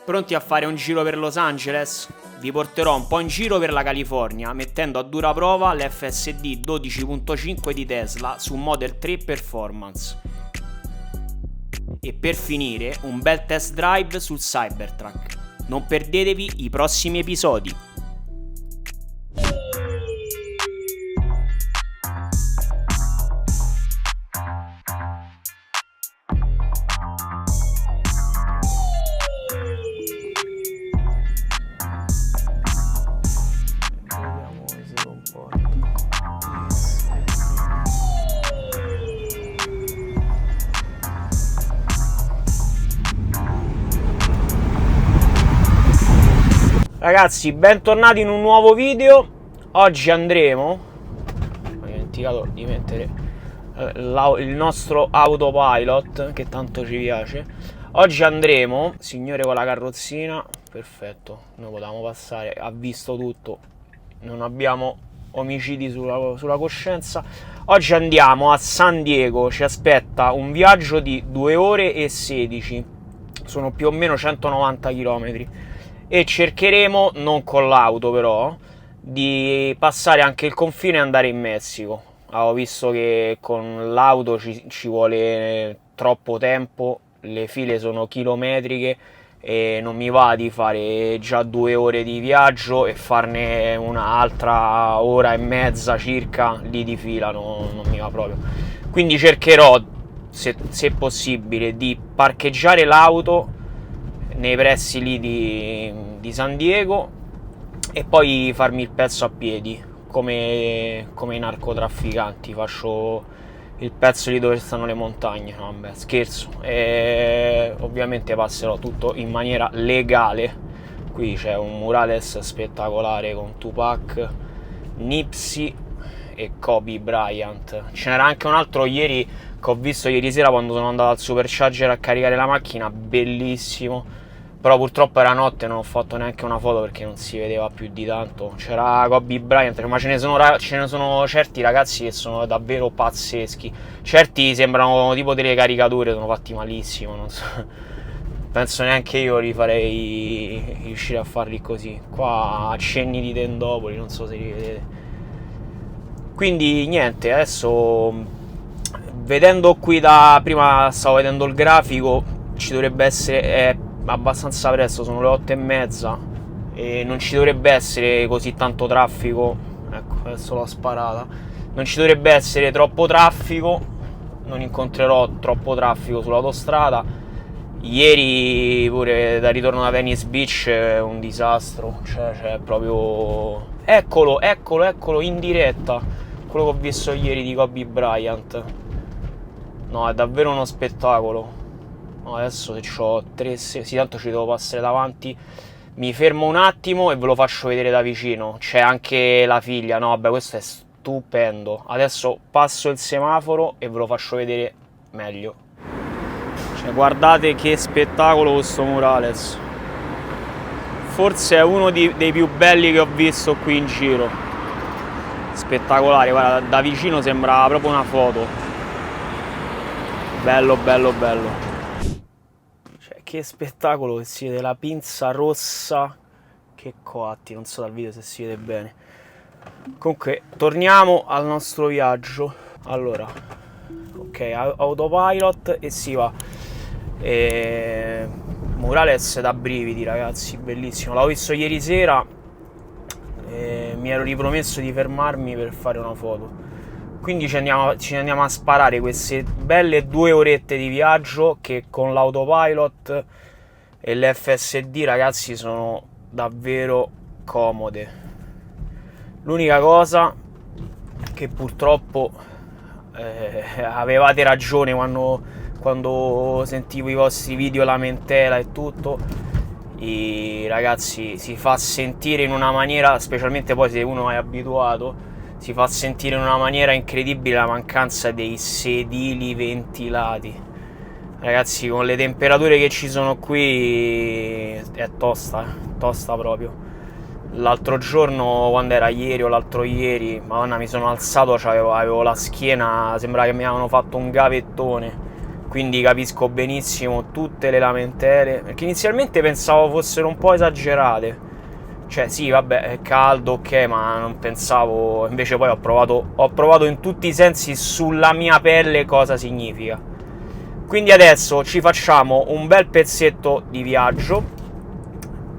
Pronti a fare un giro per Los Angeles? Vi porterò un po' in giro per la California, mettendo a dura prova l'FSD 12.5 di Tesla su Model 3 Performance. E per finire, un bel test drive sul Cybertruck. Non perdetevi i prossimi episodi. Ragazzi, bentornati in un nuovo video. Oggi andremo, ho dimenticato di mettere il nostro autopilot, che tanto ci piace. Oggi andremo, signore con la carrozzina, perfetto, noi potevamo passare, ha visto tutto, non abbiamo omicidi sulla coscienza. Oggi andiamo a San Diego, ci aspetta un viaggio di 2 ore e 16, sono più o meno 190 km. E cercheremo, non con l'auto però, di passare anche il confine e andare in Messico. Ho visto che con l'auto ci vuole troppo tempo, le file sono chilometriche e non mi va di fare già 2 ore di viaggio e farne un'altra ora e mezza circa lì di fila, non mi va proprio. Quindi cercherò, se possibile, di parcheggiare l'auto nei pressi lì di San Diego e poi farmi il pezzo a piedi come i narcotrafficanti. Faccio il pezzo lì dove stanno le montagne. No, vabbè, scherzo. E ovviamente passerò tutto in maniera legale. Qui c'è un murales spettacolare con Tupac, Nipsey e Kobe Bryant. Ce n'era anche un altro ieri che ho visto ieri sera quando sono andato al supercharger a caricare la macchina, bellissimo. Però purtroppo era notte e non ho fatto neanche una foto perché non si vedeva più di tanto. C'era Kobe Bryant, ma ce ne sono certi ragazzi che sono davvero pazzeschi. Certi sembrano tipo delle caricature, sono fatti malissimo, non so. Penso neanche io rifarei riuscire a farli così. Qua accenni di Tendopoli, non so se li vedete. Quindi niente, adesso vedendo qui da prima stavo vedendo il grafico, ci dovrebbe essere abbastanza presto, sono le 8:30 e non ci dovrebbe essere così tanto traffico. Ecco, adesso l'ho sparata. Non ci dovrebbe essere troppo traffico, non incontrerò troppo traffico sull'autostrada. Ieri pure da ritorno da Venice Beach è un disastro, cioè proprio... Eccolo in diretta, quello che ho visto ieri di Kobe Bryant. No, è davvero uno spettacolo. Adesso se c'ho 3 sì, tanto ci devo passare davanti, mi fermo un attimo e ve lo faccio vedere da vicino. C'è anche la figlia, no vabbè, questo è stupendo. Adesso passo il semaforo e ve lo faccio vedere meglio. Cioè, guardate che spettacolo questo murales, forse è uno dei più belli che ho visto qui in giro. Spettacolare, guarda, da vicino sembra proprio una foto. Bello. Che spettacolo, che si vede la pinza rossa, che coatti, non so dal video se si vede bene. Comunque torniamo al nostro viaggio. Allora, ok, autopilot e si va. Murales da brividi ragazzi, bellissimo, l'avevo visto ieri sera e mi ero ripromesso di fermarmi per fare una foto. Quindi ci andiamo a sparare queste belle 2 orette di viaggio che con l'autopilot e l'FSD ragazzi sono davvero comode. L'unica cosa che purtroppo avevate ragione quando sentivo i vostri video lamentela e tutto, ragazzi, si fa sentire in una maniera, specialmente poi se uno è abituato, si fa sentire in una maniera incredibile la mancanza dei sedili ventilati. Ragazzi, con le temperature che ci sono qui è tosta proprio. L'altro giorno, quando era ieri o l'altro ieri, madonna, mi sono alzato, avevo la schiena, sembrava che mi avevano fatto un gavettone. quindi capisco benissimo tutte le lamentele, perché inizialmente pensavo fossero un po' esagerate. Cioè sì, vabbè, è caldo, ok, ma non pensavo. Invece poi ho provato in tutti i sensi sulla mia pelle cosa significa. Quindi adesso ci facciamo un bel pezzetto di viaggio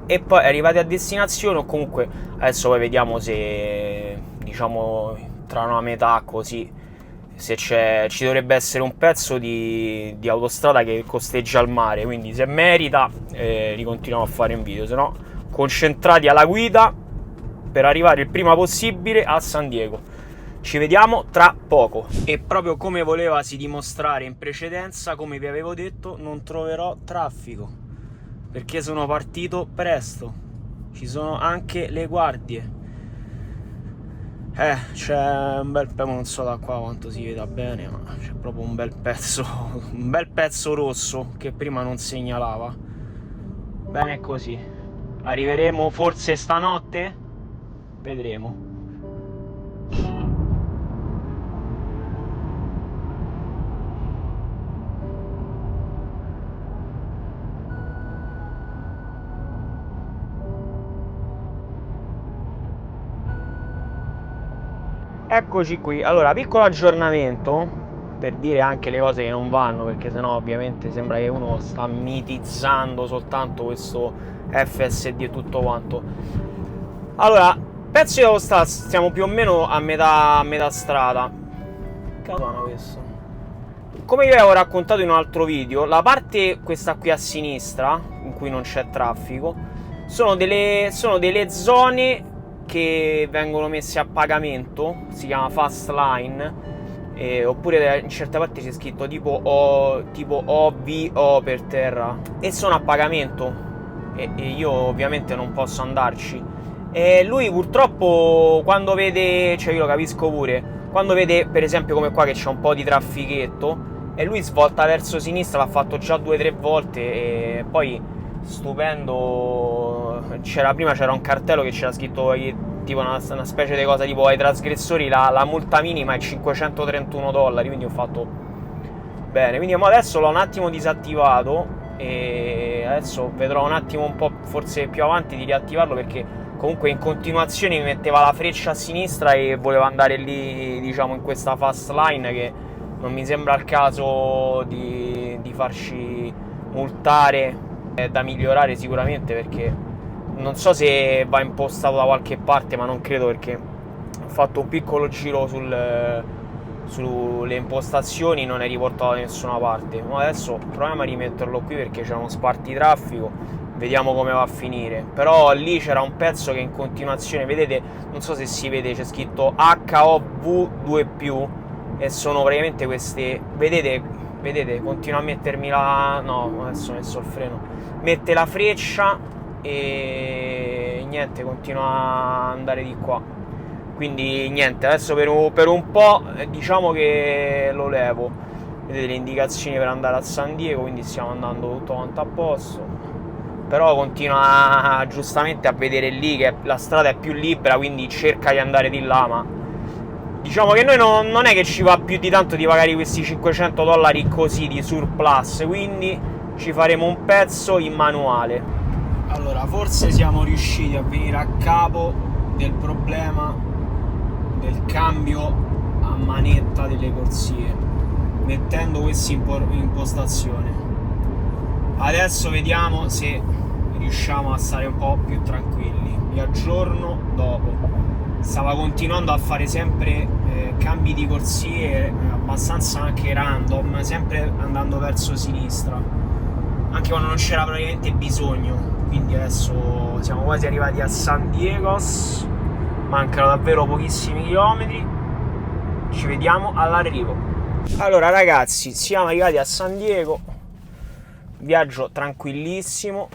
e poi arrivati a destinazione, o comunque adesso poi vediamo se, diciamo, tra una metà così, se ci dovrebbe essere un pezzo di autostrada che costeggia il mare, quindi se merita ricontinuiamo a fare in video, se no concentrati alla guida per arrivare il prima possibile a San Diego. Ci vediamo tra poco. E proprio come volevasi dimostrare in precedenza, come vi avevo detto, non troverò traffico perché sono partito presto. Ci sono anche le guardie. C'è un bel pezzo, non so da qua quanto si veda bene, ma c'è proprio un bel pezzo rosso che prima non segnalava. Bene così. Arriveremo forse stanotte? Vedremo. Eccoci qui. Allora, piccolo aggiornamento per dire anche le cose che non vanno, perché sennò ovviamente sembra che uno sta mitizzando soltanto questo FSD e tutto quanto. Allora, penso che stiamo più o meno a metà strada. Cavolo questo. Come vi avevo raccontato in un altro video, la parte questa qui a sinistra, in cui non c'è traffico, sono delle zone che vengono messe a pagamento, si chiama fast line, oppure in certe parti c'è scritto tipo OVO per terra, e sono a pagamento, e io ovviamente non posso andarci. E lui purtroppo quando vede, cioè io lo capisco pure, quando vede per esempio come qua che c'è un po' di traffichetto e lui svolta verso sinistra, l'ha fatto già 2 o 3 volte, e poi stupendo, prima c'era un cartello che c'era scritto tipo una specie di cosa tipo ai trasgressori la multa minima è $531, quindi ho fatto bene. Quindi adesso l'ho un attimo disattivato e adesso vedrò un attimo, un po' forse più avanti, di riattivarlo, perché comunque in continuazione mi metteva la freccia a sinistra e volevo andare lì, diciamo, in questa fast line, che non mi sembra il caso di farci multare. È da migliorare sicuramente, perché non so se va impostato da qualche parte, ma non credo, perché ho fatto un piccolo giro sulle impostazioni, non è riportato da nessuna parte. Ma adesso proviamo a rimetterlo qui perché c'è uno spartitraffico, vediamo come va a finire. Però lì c'era un pezzo che in continuazione, vedete, non so se si vede, c'è scritto HOV2+, e sono praticamente queste, vedete, continua a mettermi no, adesso ho messo il freno, mette la freccia e niente, continua a andare di qua. Quindi niente, adesso per un po' diciamo che lo levo. Vedete le indicazioni per andare a San Diego, quindi stiamo andando tutto quanto a posto. Però continua giustamente a vedere lì che la strada è più libera, quindi cerca di andare di là, ma diciamo che noi non è che ci va più di tanto di pagare questi $500 così di surplus, quindi ci faremo un pezzo in manuale. Allora, forse siamo riusciti a venire a capo del problema del cambio a manetta delle corsie, mettendo questa impostazione. Adesso vediamo se riusciamo a stare un po' più tranquilli. Vi aggiorno dopo. Stava continuando a fare sempre cambi di corsie abbastanza anche random, sempre andando verso sinistra, anche quando non c'era praticamente bisogno. Quindi adesso siamo quasi arrivati a San Diego, mancano davvero pochissimi chilometri, ci vediamo all'arrivo. Allora ragazzi, siamo arrivati a San Diego, viaggio tranquillissimo.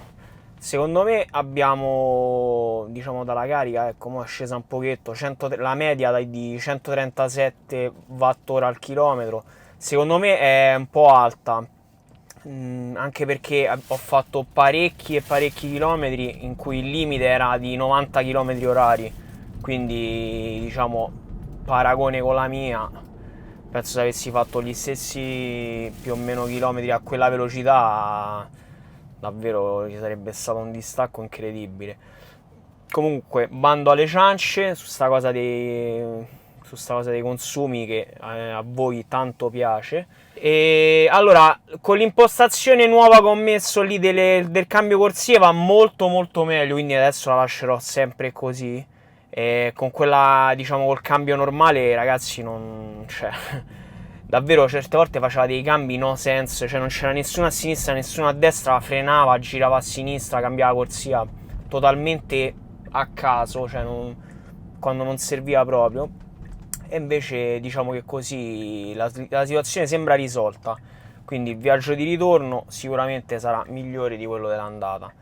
Secondo me abbiamo, diciamo, dalla carica, ecco, mo è scesa un pochetto, la media di 137 watt ora al chilometro, secondo me è un po' alta, anche perché ho fatto parecchi chilometri in cui il limite era di 90 km orari, quindi diciamo paragone con la mia penso se avessi fatto gli stessi più o meno chilometri a quella velocità, davvero ci sarebbe stato un distacco incredibile. Comunque, bando alle ciance su sta cosa dei consumi che a voi tanto piace. E allora, con l'impostazione nuova che ho messo lì del cambio corsie va molto molto meglio, quindi adesso la lascerò sempre così. E con quella, diciamo, col cambio normale, ragazzi, non cioè davvero certe volte faceva dei cambi no sense, cioè non c'era nessuno a sinistra, nessuno a destra, frenava, girava a sinistra, cambiava corsia totalmente a caso, cioè quando non serviva proprio. E invece diciamo che così la situazione sembra risolta, quindi il viaggio di ritorno sicuramente sarà migliore di quello dell'andata.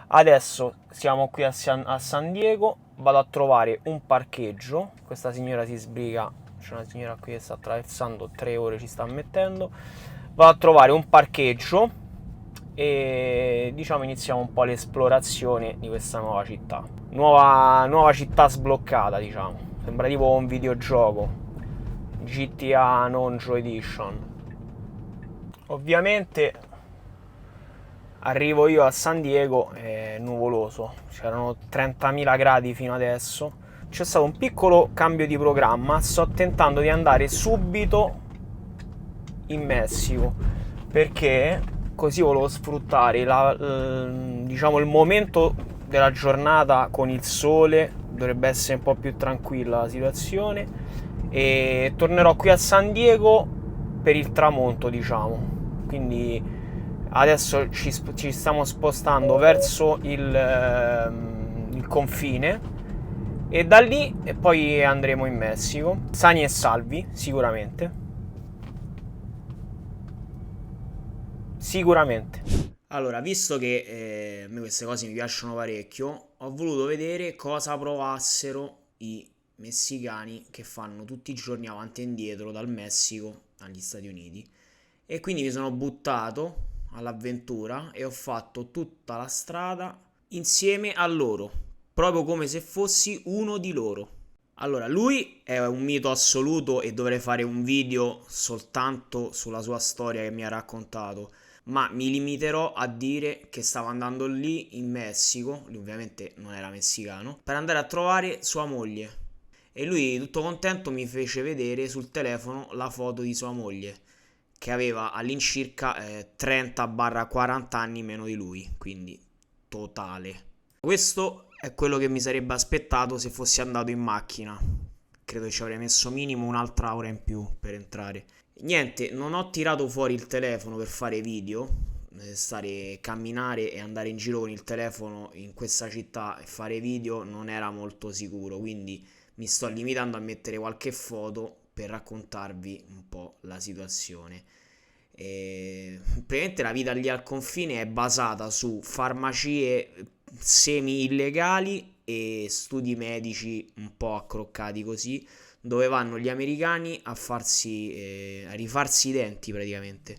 Adesso siamo qui a San Diego, vado a trovare un parcheggio, questa signora si sbriga, c'è una signora qui che sta attraversando, 3 ore ci sta mettendo, vado a trovare un parcheggio e diciamo iniziamo un po' l'esplorazione di questa nuova città. Nuova città sbloccata, diciamo. Sembra tipo un videogioco GTA Non-Joy Edition. Ovviamente arrivo io a San Diego, è nuvoloso, c'erano 30.000 gradi fino adesso. C'è stato un piccolo cambio di programma, sto tentando di andare subito in Messico perché così volevo sfruttare diciamo il momento della giornata con il sole, dovrebbe essere un po' più tranquilla la situazione, e tornerò qui a San Diego per il tramonto, diciamo. Quindi adesso ci stiamo spostando verso il confine e da lì e poi andremo in Messico, sani e salvi sicuramente. Allora, visto che a me queste cose mi piacciono parecchio, ho voluto vedere cosa provassero i messicani che fanno tutti i giorni avanti e indietro dal Messico agli Stati Uniti. E quindi mi sono buttato all'avventura e ho fatto tutta la strada insieme a loro, proprio come se fossi uno di loro. Allora, lui è un mito assoluto e dovrei fare un video soltanto sulla sua storia che mi ha raccontato, ma mi limiterò a dire che stava andando lì in Messico, lui ovviamente non era messicano, per andare a trovare sua moglie. E lui, tutto contento, mi fece vedere sul telefono la foto di sua moglie, che aveva all'incirca 30-40 anni meno di lui, quindi totale. Questo è quello che mi sarebbe aspettato se fossi andato in macchina. Credo che ci avrei messo minimo un'altra ora in più per entrare. Niente, non ho tirato fuori il telefono per fare video, camminare e andare in giro con il telefono in questa città e fare video non era molto sicuro, quindi mi sto limitando a mettere qualche foto per raccontarvi un po' la situazione. Praticamente la vita lì al confine è basata su farmacie semi illegali e studi medici un po' accroccati così, dove vanno gli americani a rifarsi i denti praticamente.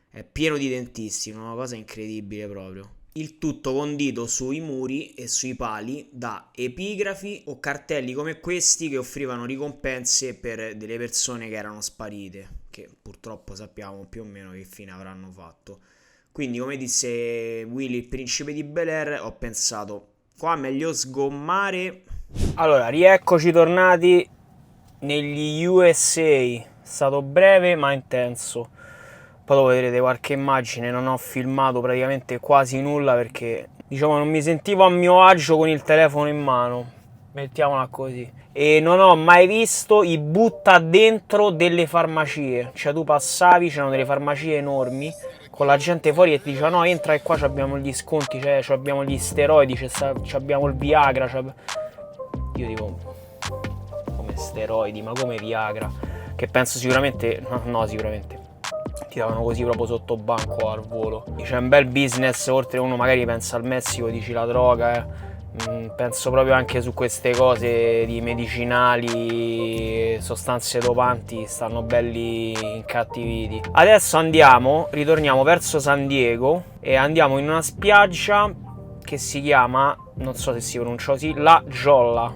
È pieno di dentisti, una cosa incredibile proprio. Il tutto condito sui muri e sui pali da epigrafi o cartelli come questi che offrivano ricompense per delle persone che erano sparite, che purtroppo sappiamo più o meno che fine avranno fatto. Quindi, come disse Willy, il principe di Bel-Air, ho pensato, qua meglio sgommare. Allora, rieccoci tornati negli USA. È stato breve ma intenso. Poi dopo vedrete qualche immagine, non ho filmato praticamente quasi nulla perché, diciamo, non mi sentivo a mio agio con il telefono in mano, mettiamola così. E non ho mai visto i butta dentro delle farmacie, cioè tu passavi, c'erano delle farmacie enormi, con la gente fuori e ti diceva no, entra e qua abbiamo gli sconti, cioè abbiamo gli steroidi, abbiamo il Viagra, io dico, come steroidi, ma come Viagra? Che penso sicuramente, no sicuramente ti davano così proprio sotto banco al volo. C'è un bel business, oltre uno magari pensa al Messico, dici la droga, penso proprio anche su queste cose di medicinali, sostanze dopanti, stanno belli incattiviti. Adesso ritorniamo verso San Diego e andiamo in una spiaggia che si chiama, non so se si pronuncia così, La Jolla,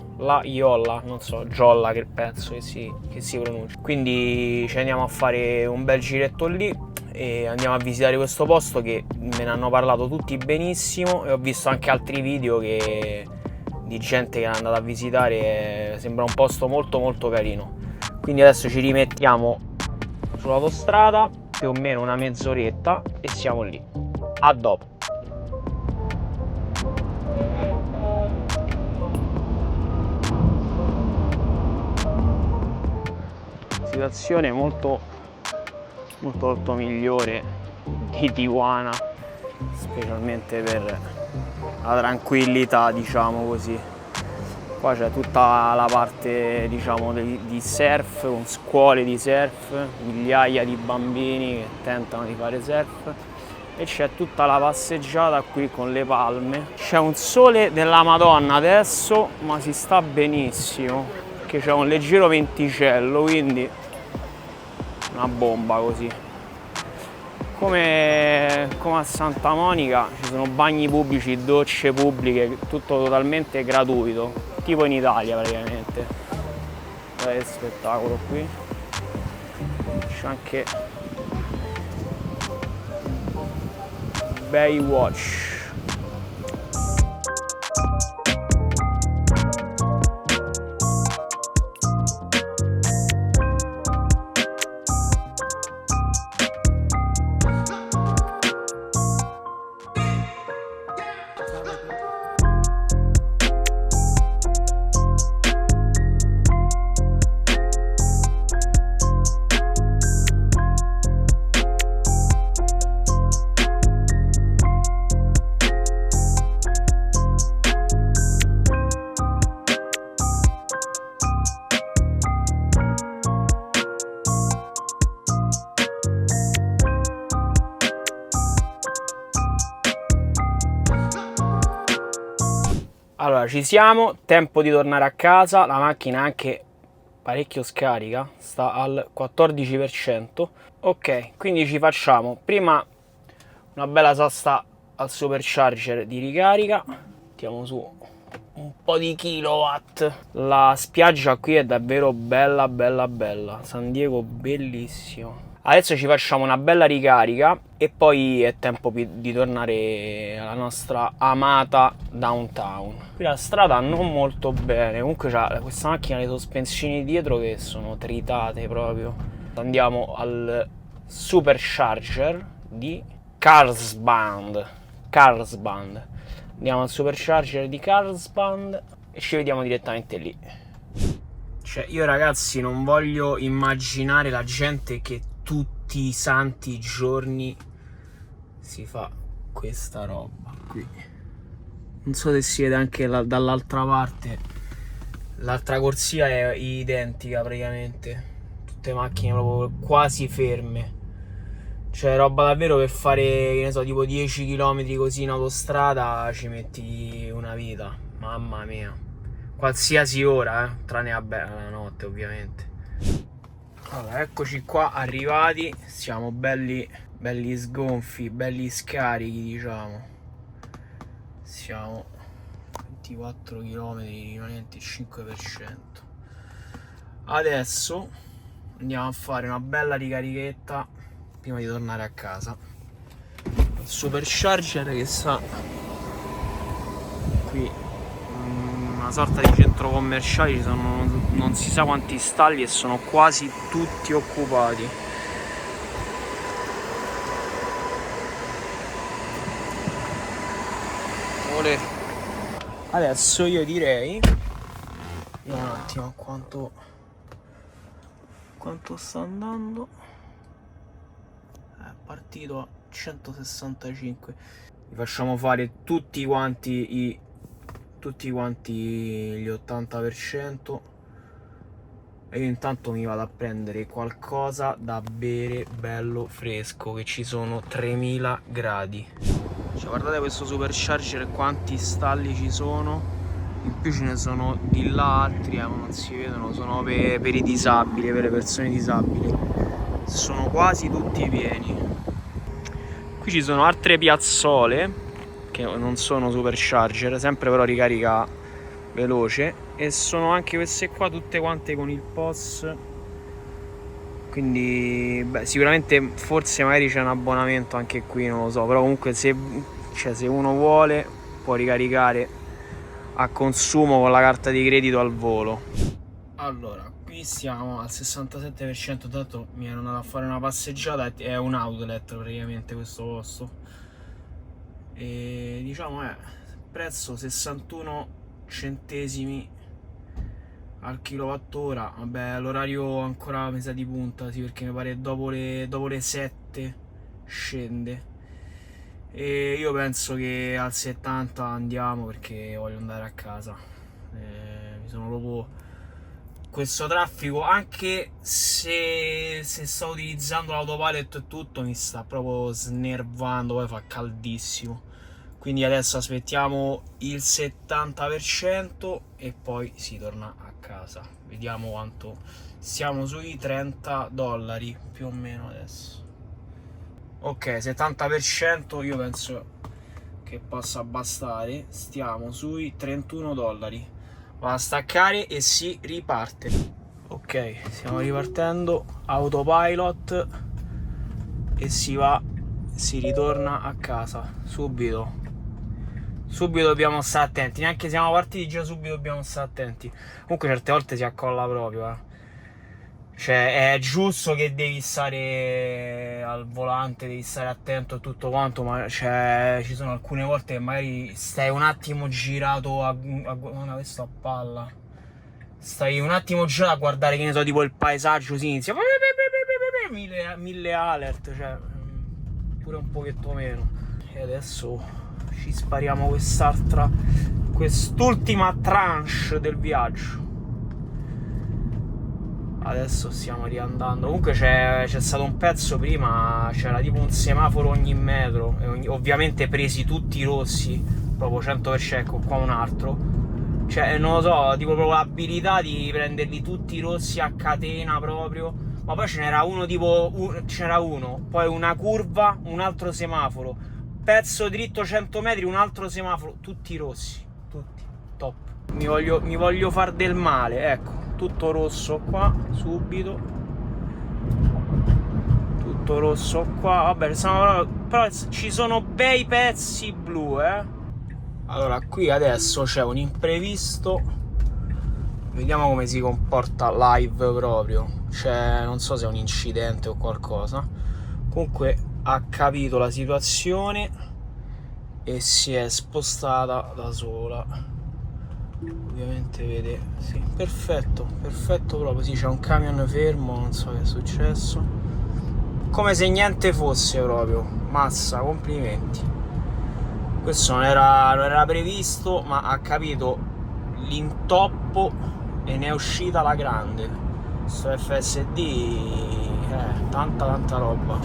non so, Giolla che penso che si pronuncia. Quindi ci andiamo a fare un bel giretto lì e andiamo a visitare questo posto che me ne hanno parlato tutti benissimo, e ho visto anche altri video di gente che è andata a visitare, sembra un posto molto molto carino. Quindi adesso ci rimettiamo sull'autostrada, più o meno una mezz'oretta, e siamo lì. A dopo. Situazione molto migliore di Tijuana, specialmente per la tranquillità, diciamo così. Qua c'è tutta la parte, diciamo, di surf, con scuole di surf, migliaia di bambini che tentano di fare surf, e c'è tutta la passeggiata qui con le palme. C'è un sole della Madonna adesso, ma si sta benissimo, che c'è un leggero venticello, quindi una bomba così. Come a Santa Monica ci sono bagni pubblici, docce pubbliche, tutto totalmente gratuito, tipo in Italia praticamente. Guardate che spettacolo qui. C'è anche Baywatch. Allora, ci siamo, tempo di tornare a casa. La macchina è anche parecchio scarica, sta al 14%. Ok, quindi ci facciamo prima una bella sosta al supercharger di ricarica. Mettiamo su un po' di kilowatt. La spiaggia qui è davvero bella bella bella, San Diego bellissimo. Adesso ci facciamo una bella ricarica e poi è tempo di tornare alla nostra amata downtown. Qui la strada non molto bene, comunque c'ha questa macchina le sospensioni dietro che sono tritate proprio. Andiamo al supercharger di Carlsbad. Andiamo al supercharger di Carlsbad e ci vediamo direttamente lì. Cioè, io ragazzi non voglio immaginare la gente che tutti i santi giorni si fa questa roba qui. Non so se si vede anche dall'altra parte. L'altra corsia è identica praticamente. Tutte macchine proprio quasi ferme. Cioè roba davvero per fare, che ne so, tipo 10 km così in autostrada ci metti una vita. Mamma mia. Qualsiasi ora, tranne vabbè la notte ovviamente. Allora, eccoci qua arrivati, siamo belli sgonfi, belli scarichi, diciamo. Siamo 24 km, rimanenti il 5%. Adesso andiamo a fare una bella ricarichetta prima di tornare a casa. Il supercharger che sta qui, una sorta di centro commerciale, ci sono non si sa quanti stalli e sono quasi tutti occupati. Adesso io direi, vediamo un attimo a quanto sta andando. È partito a 165. Vi facciamo fare tutti quanti gli 80%, e io intanto mi vado a prendere qualcosa da bere bello fresco, che ci sono 3000 gradi. Cioè, guardate questo supercharger quanti stalli ci sono, in più ce ne sono di là altri, ma non si vedono, sono per i disabili, per le persone disabili, sono quasi tutti pieni. Qui ci sono altre piazzole che non sono supercharger, sempre però ricarica veloce, e sono anche queste qua tutte quante con il POS, quindi beh, sicuramente forse magari c'è un abbonamento anche qui, non lo so, però comunque se uno vuole può ricaricare a consumo con la carta di credito al volo. Allora, qui siamo al 67%, tanto mi ero andato a fare una passeggiata, è un outlet praticamente questo posto, e diciamo prezzo 61 centesimi al kilowattora. Vabbè, l'orario ancora mi sa di punta, sì, perché mi pare dopo le 7 scende, e io penso che al 70 andiamo perché voglio andare a casa. Mi sono proprio questo traffico, anche se sto utilizzando l'autopilot e tutto, mi sta proprio snervando, poi fa caldissimo. Quindi adesso aspettiamo il 70% e poi si torna a casa. Vediamo quanto. Siamo sui $30 più o meno adesso. Ok, 70%, io penso che possa bastare. Stiamo sui $31. Va a staccare e si riparte. Ok, stiamo ripartendo. Autopilot. E si ritorna a casa subito. Subito dobbiamo stare attenti, neanche siamo partiti, già subito dobbiamo stare attenti. Comunque certe volte si accolla proprio, Cioè è giusto che devi stare al volante, devi stare attento a tutto quanto, ma ci sono alcune volte che magari stai un attimo girato guarda questo a palla. Stai un attimo girato a guardare, che ne so, tipo il paesaggio, si inizia mille alert, cioè pure un pochetto meno. E adesso ci spariamo quest'ultima tranche del viaggio. Adesso stiamo riandando. Comunque c'è stato un pezzo prima, c'era tipo un semaforo ogni metro, e ovviamente presi tutti i rossi, proprio 100%, ecco qua un altro. Cioè non lo so, tipo proprio l'abilità di prenderli tutti i rossi a catena proprio. Ma poi ce n'era uno c'era uno, poi una curva, un altro semaforo, pezzo dritto 100 metri, un altro semaforo, tutti rossi, tutti, top. Mi voglio far del male, ecco, tutto rosso qua, subito. Tutto rosso qua, vabbè, però ci sono bei pezzi blu, Allora, qui adesso c'è un imprevisto. Vediamo come si comporta live proprio. Non so se è un incidente o qualcosa. Comunque ha capito la situazione e si è spostata da sola. Ovviamente vede, sì, perfetto proprio. Sì, c'è un camion fermo, non so che è successo. Come se niente fosse proprio. Massa, complimenti. Questo non era previsto, ma ha capito l'intoppo e ne è uscita la grande. Sto FSD, tanta roba.